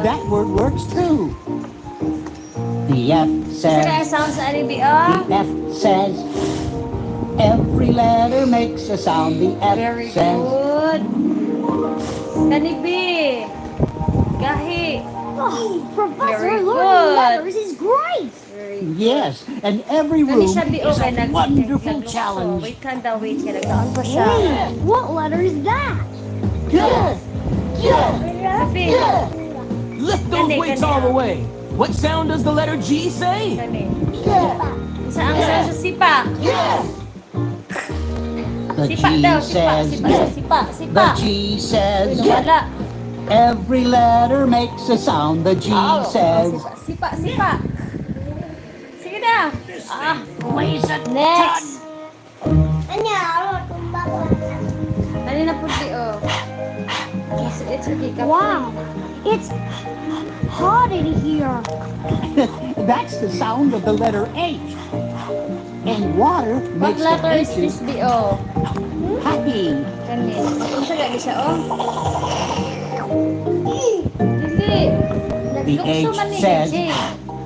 that word works too. The F Sa kaya says, sound sa alibi, the F says, every letter makes a sound. The F Very says, good. Kanibi. Gahi. Oh, Professor, Very learning good. letters is great. Very good. yes, and every Kani room siya bi is okay a wonderful naglukso. challenge. Wait ka daw, wait ka. Nagdaan pa siya. Wait, what letter is that? Good. Sabi. Lift those Gani, weights gani. all the way. What sound does the letter G say? Kani. Sa ang sa sipa. The Sipa G daw, sipa. says, Sipa. the G says, Uy, nawala. every letter makes a sound. The G says, Sipa. Sige na. Next. Ano na puti, oh. It's okay. Wow, it's hot in here. that's the sound of the letter H. And water What makes the letter is this, H's B.O.? happy. Kani. Unsa gani siya, oh? Dili. The Naglukso H man ni says- J.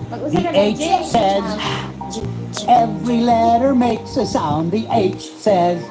Mag-usa The ka na, H J. says, every letter makes a sound. The H says,